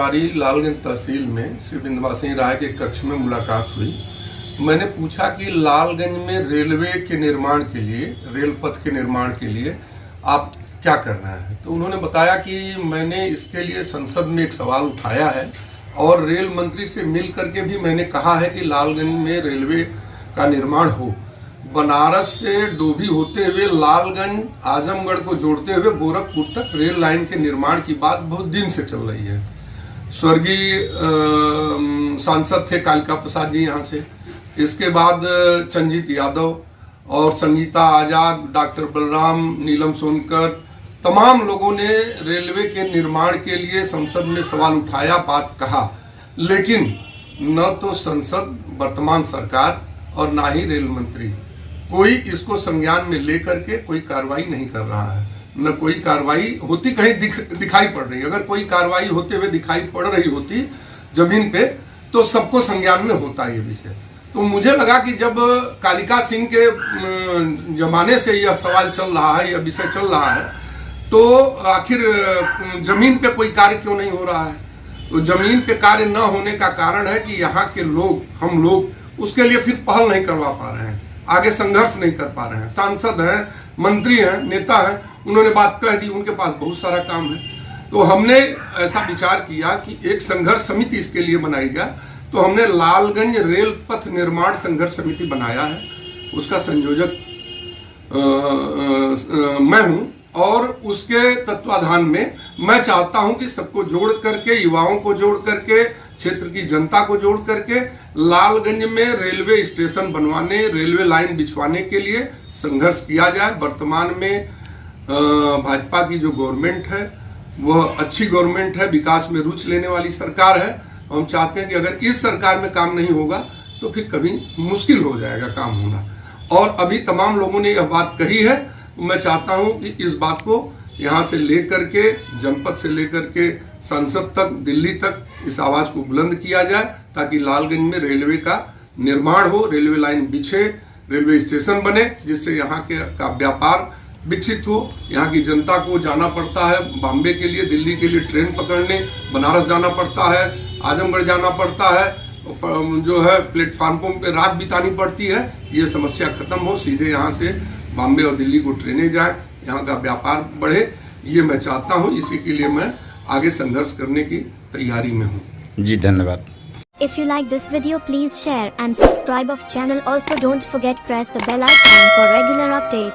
हमारी लालगंज तहसील में श्री विंध्यवासिनी राय के कक्ष में मुलाकात हुई। मैंने पूछा कि लालगंज में रेलवे के निर्माण के लिए, रेल पथ के निर्माण के लिए आप क्या कर रहे हैं। तो उन्होंने बताया कि मैंने इसके लिए संसद में एक सवाल उठाया है और रेल मंत्री से मिल करके भी मैंने कहा है कि लालगंज में रेलवे का निर्माण हो। बनारस से डोभी होते हुए लालगंज आजमगढ़ को जोड़ते हुए गोरखपुर तक रेल लाइन के निर्माण की बात बहुत दिन से चल रही है। स्वर्गीय सांसद थे कालिका प्रसाद जी यहाँ से, इसके बाद चंजीत यादव और संगीता आजाद, डॉक्टर बलराम, नीलम सोनकर, तमाम लोगों ने रेलवे के निर्माण के लिए संसद में सवाल उठाया, बात कहा, लेकिन न तो संसद, वर्तमान सरकार और ना ही रेल मंत्री कोई इसको संज्ञान में लेकर के कोई कार्रवाई नहीं कर रहा है। न कोई कार्रवाई होती कहीं दिखाई पड़ रही। अगर कोई कार्रवाई होते हुए दिखाई पड़ रही होती जमीन पे तो सबको संज्ञान में होता ये विषय। तो मुझे लगा कि जब कालिका सिंह के जमाने से यह सवाल चल रहा है, यह विषय चल रहा है, तो आखिर जमीन पे कोई कार्य क्यों नहीं हो रहा है। तो जमीन पे कार्य न होने का कारण है कि यहाँ के लोग, हम लोग उसके लिए फिर पहल नहीं करवा पा रहे हैं, आगे संघर्ष नहीं कर पा रहे हैं। सांसद हैं, मंत्री हैं, नेता हैं, उन्होंने बात कह दी, उनके पास बहुत सारा काम है। तो हमने ऐसा विचार किया कि एक संघर्ष समिति इसके लिए बनाई जाए। तो हमने लालगंज रेल पथ निर्माण संघर्ष समिति बनाया है। उसका संयोजक मैं हूं और उसके तत्वाधान में मैं चाहता हूं कि सबको जोड़ करके, युवाओं को जोड़ करके, क्षेत्र की जनता को जोड़ करके लालगंज में रेलवे स्टेशन बनवाने, रेलवे लाइन बिछवाने के लिए संघर्ष किया जाए। वर्तमान में भाजपा की जो गवर्नमेंट है वह अच्छी गवर्नमेंट है, विकास में रुचि लेने वाली सरकार है। हम चाहते हैं कि अगर इस सरकार में काम नहीं होगा तो फिर कभी मुश्किल हो जाएगा काम होना। और अभी तमाम लोगों ने यह बात कही है, मैं चाहता हूं कि इस बात को यहां से लेकर के, जनपद से लेकर के संसद तक, दिल्ली तक इस आवाज को बुलंद किया जाए ताकि लालगंज में रेलवे का निर्माण हो, रेलवे लाइन बिछे, रेलवे स्टेशन बने, जिससे यहाँ का व्यापार विकसित हो। यहाँ की जनता को जाना पड़ता है बॉम्बे के लिए, दिल्ली के लिए ट्रेन पकड़ने, बनारस जाना पड़ता है, आजमगढ़ जाना पड़ता है, जो है प्लेटफार्मों पे रात बितानी पड़ती है। ये समस्या खत्म हो, सीधे यहाँ से बॉम्बे और दिल्ली को ट्रेनें जाए, यहाँ का व्यापार बढ़े, ये मैं चाहता हूँ। इसी के लिए मैं आगे संघर्ष करने की तैयारी में हूँ। जी धन्यवाद। If you like this video, please share and subscribe of channel. Also don't forget press the bell icon for regular updates.